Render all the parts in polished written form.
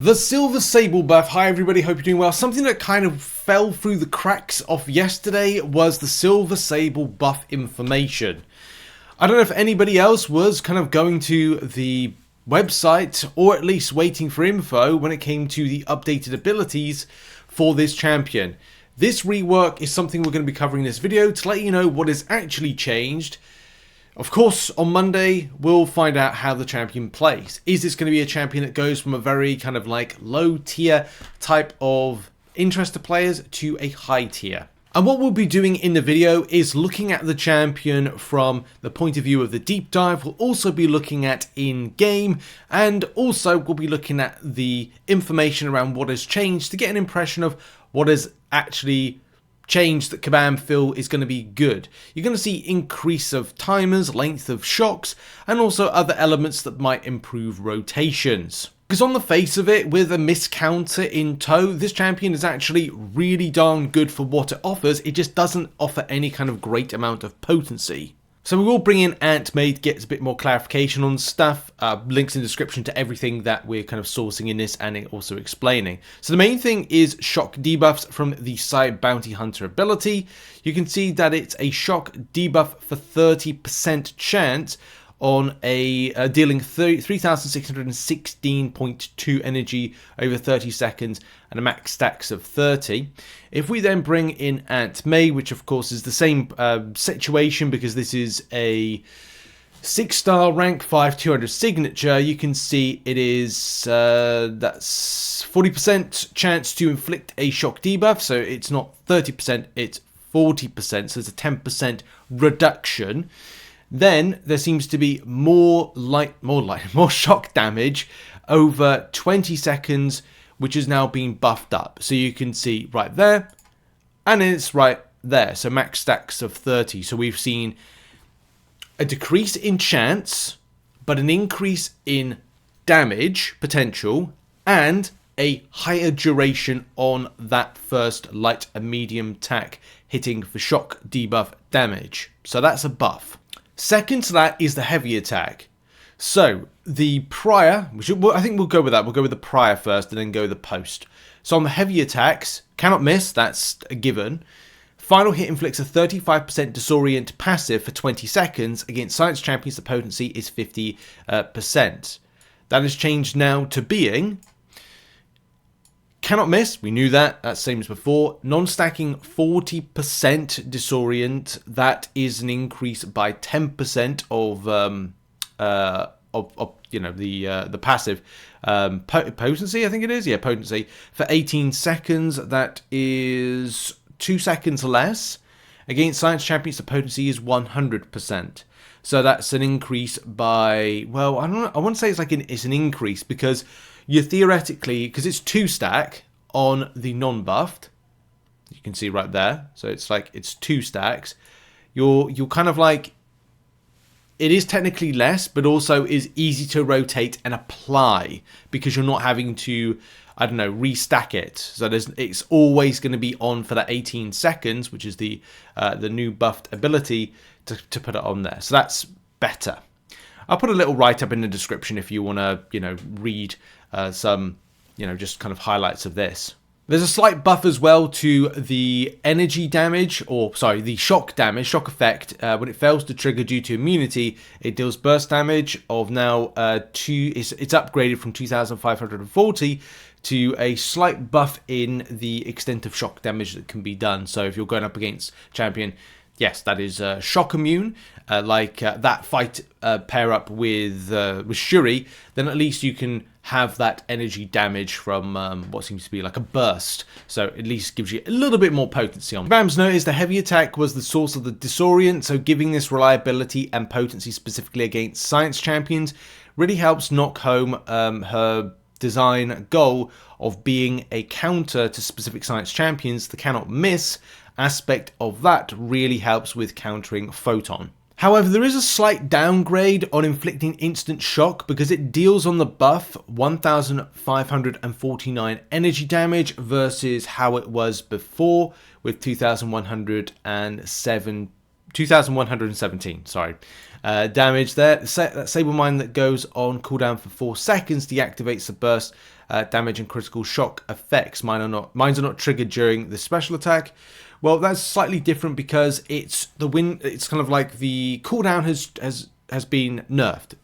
The Silver Sable buff. Hi everybody, hope you're doing well. Something that kind of fell through the cracks of yesterday was the Silver Sable buff information. I don't know if anybody else was kind of going to the website or at least waiting for info when it came to the updated abilities for this champion. This rework is something we're going to be covering in this video to let you know what has actually changed. Of course, on Monday, we'll find out how the champion plays. Is this going to be a champion that goes from a very kind of like low tier type of interest to players to a high tier? And what we'll be doing in the video is looking at the champion from the point of view of the deep dive. We'll also be looking at in-game, and also we'll be looking at the information around what has changed to get an impression of what has actually change that Kabam feel is going to be good. You're going to see increase of timers, length of shocks, and also other elements that might improve rotations. Because on the face of it, with a miss counter in tow, this champion is actually really darn good for what it offers. It just doesn't offer any kind of great amount of potency. So we will bring in Ant-Made to get a bit more clarification on stuff. Links in the description to everything that we're kind of sourcing in this and also explaining. So the main thing is shock debuffs from the Side Bounty Hunter ability. You can see that it's a shock debuff for 30% chance on a dealing 3,616.2 energy over 30 seconds and a max stacks of 30. If we then bring in Ant-May, which of course is the same situation because this is a 6-star rank 5 200 signature, you can see it is that's 40% chance to inflict a shock debuff, so it's not 30%, it's 40%, so it's a 10% reduction. Then there seems to be more shock damage over 20 seconds, which is now being buffed up. So you can see right there, and it's right there. So max stacks of 30. So we've seen a decrease in chance, but an increase in damage potential, and a higher duration on that first light and medium attack hitting for shock debuff damage. So that's a buff. Second to that is the heavy attack. So the prior, I think we'll go with that. We'll go with the prior first and then go with the post. So on the heavy attacks, cannot miss, that's a given. Final hit inflicts a 35% disorient passive for 20 seconds. Against science champions, the potency is 50%. That has changed now to being cannot miss, we knew that, that's same as before. Non-stacking 40% disorient, that is an increase by 10% of you know the passive potency, I think it is, yeah, potency for 18 seconds. That is 2 seconds less. Against science champions, the potency is 100%. So that's an increase by, well, I want to say it's like it's an increase because you're theoretically, because it's 2 stack on the non-buffed, you can see right there, so it's like it's 2 stacks, you're kind of like, it is technically less, but also is easy to rotate and apply because you're not having to, I don't know, restack it. So it's always going to be on for that 18 seconds, which is the new buffed ability to put it on there. So that's better. I'll put a little write-up in the description if you want to, you know, read some, you know, just kind of highlights of this. There's a slight buff as well to the energy damage, or sorry, the shock damage, shock effect. When it fails to trigger due to immunity, it deals burst damage of now it's upgraded from 2,540 to a slight buff in the extent of shock damage that can be done. So if you're going up against champion, yes, that is shock immune, like that fight pair up with Shuri, then at least you can have that energy damage from what seems to be like a burst. So at least gives you a little bit more potency on. Bam's noticed the heavy attack was the source of the Disorient, so giving this reliability and potency specifically against science champions really helps knock home her design goal of being a counter to specific science champions. The cannot miss aspect of that really helps with countering Photon. However, there is a slight downgrade on inflicting instant shock because it deals on the buff 1,549 energy damage versus how it was before with 2,117 damage there. That Sable Mine that goes on cooldown for 4 seconds deactivates the burst damage and critical shock effects. Mine are not triggered during the special attack. Well, that's slightly different because it's kind of like the cooldown has been nerfed.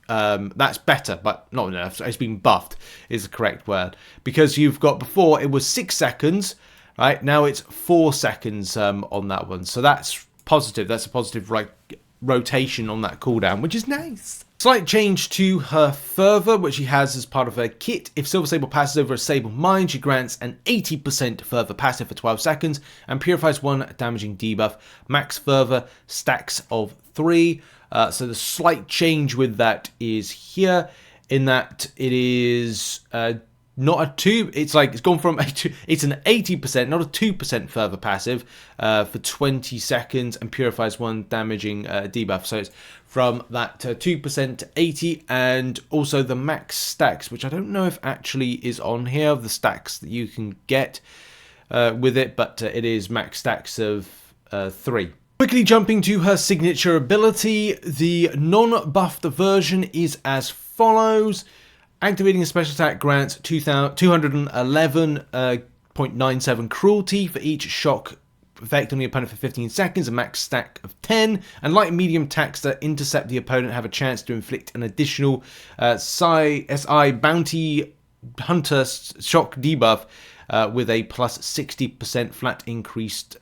That's better, but not nerfed. It's been buffed is the correct word, because you've got, before it was 6 seconds, right? Now it's 4 seconds on that one. So that's positive. That's a positive rotation on that cooldown, which is nice. Slight change to her Fervor, which she has as part of her kit. If Silver Sable passes over a Sable Mine, she grants an 80% Fervor passive for 12 seconds and purifies 1 damaging debuff. Max Fervor, stacks of 3. So the slight change with that is here, in that it is not a 2, it's gone from it's an 80%, not a 2% Fervor passive for 20 seconds and purifies 1 damaging debuff. So it's from that 2% to 80, and also the max stacks, which I don't know if actually is on here, of the stacks that you can get with it, but it is max stacks of 3. Quickly jumping to her signature ability, the non-buffed version is as follows. Activating a special attack grants 211.97 cruelty for each shock effect on the opponent for 15 seconds, a max stack of 10, and light and medium attacks that intercept the opponent have a chance to inflict an additional SI Bounty Hunter shock debuff with a plus 60% flat increased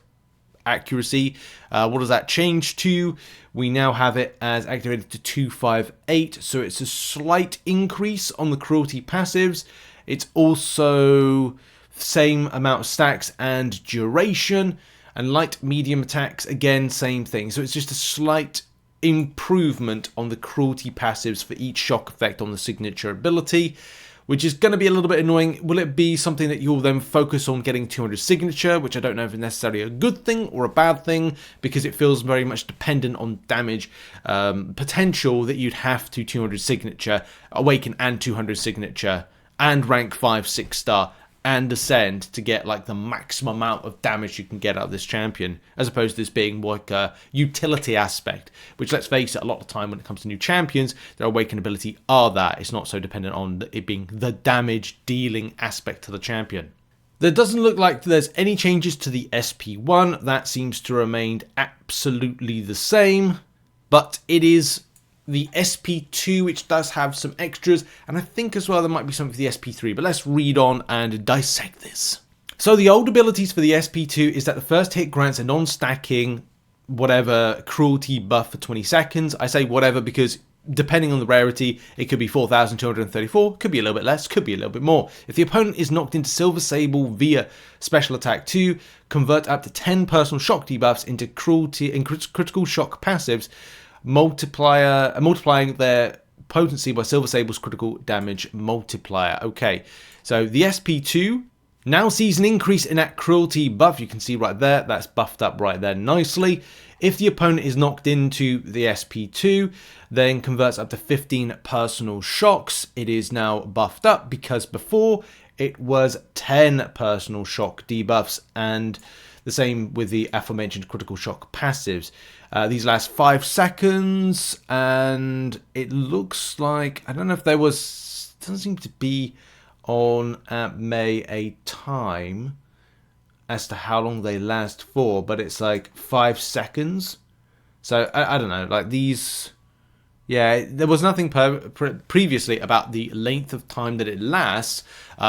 accuracy. What does that change to? We now have it as activated to 258, so it's a slight increase on the cruelty passives. It's also same amount of stacks and duration, and light medium attacks, again same thing. So it's just a slight improvement on the cruelty passives for each shock effect on the signature ability, which is going to be a little bit annoying. Will it be something that you'll then focus on getting 200 signature, which I don't know if it's necessarily a good thing or a bad thing, because it feels very much dependent on damage potential that you'd have to 200 signature, awaken and 200 signature, and rank 5, 6 star, and ascend to get the maximum amount of damage you can get out of this champion, as opposed to this being like a utility aspect, which, let's face it, a lot of the time when it comes to new champions, their awaken ability are that. It's not so dependent on it being the damage dealing aspect to the champion. There doesn't look like there's any changes to the SP1. That seems to remain absolutely the same, but it is the SP2, which does have some extras, and I think as well there might be something for the SP3, but let's read on and dissect this. So the old abilities for the SP2 is that the first hit grants a non-stacking whatever cruelty buff for 20 seconds. I say whatever because depending on the rarity, it could be 4,234, could be a little bit less, could be a little bit more. If the opponent is knocked into Silver Sable via Special Attack 2, convert up to 10 personal shock debuffs into cruelty and critical shock passives, multiplying their potency by Silver Sable's critical damage multiplier. Okay, so the SP2 now sees an increase in that cruelty buff. You can see right there, that's buffed up right there nicely. If the opponent is knocked into the SP2, then converts up to 15 personal shocks. It is now buffed up because before it was 10 personal shock debuffs, and the same with the aforementioned critical shock passives. These last 5 seconds, and it looks like, I don't know if there was, doesn't seem to be on May a time as to how long they last for, but it's 5 seconds. So I don't know, these, yeah, there was nothing previously about the length of time that it lasts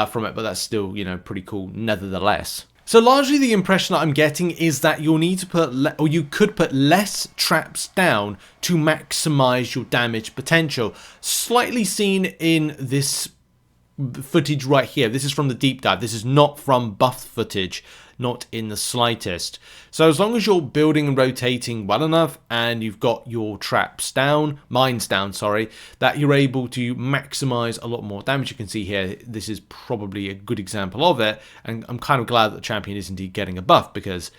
from it, but that's still, pretty cool nevertheless. So largely the impression that I'm getting is that you'll need to put, or you could put less traps down to maximize your damage potential. Slightly seen in this footage right here. This is from the deep dive. This is not from buffed footage, not in the slightest. So as long as you're building and rotating well enough and you've got your traps down, mines down, sorry, that you're able to maximize a lot more damage. You can see here, this is probably a good example of it, and I'm kind of glad that the champion is indeed getting a buff, because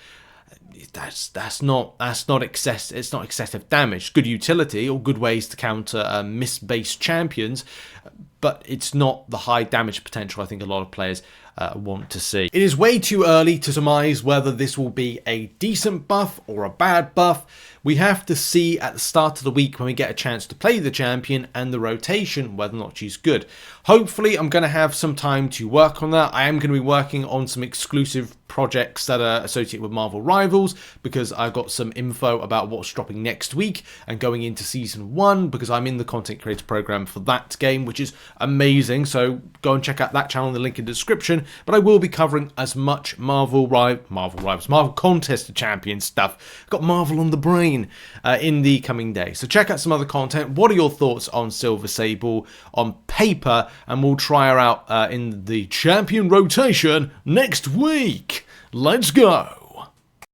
that's not excessive. It's not excessive damage. Good utility or good ways to counter miss-based champions, but it's not the high damage potential I think a lot of players want to see. It is way too early to surmise whether this will be a decent buff or a bad buff. We have to see at the start of the week when we get a chance to play the champion and the rotation whether or not she's good. Hopefully I'm going to have some time to work on that. I am going to be working on some exclusive projects that are associated with Marvel Rivals because I've got some info about what's dropping next week and going into Season 1 because I'm in the content creator program for that game, which is amazing. So go and check out that channel in the link in the description. But I will be covering as much Marvel Contest of Champions stuff. Got Marvel on the brain in the coming days. So check out some other content. What are your thoughts on Silver Sable on paper? And we'll try her out in the champion rotation next week. Let's go!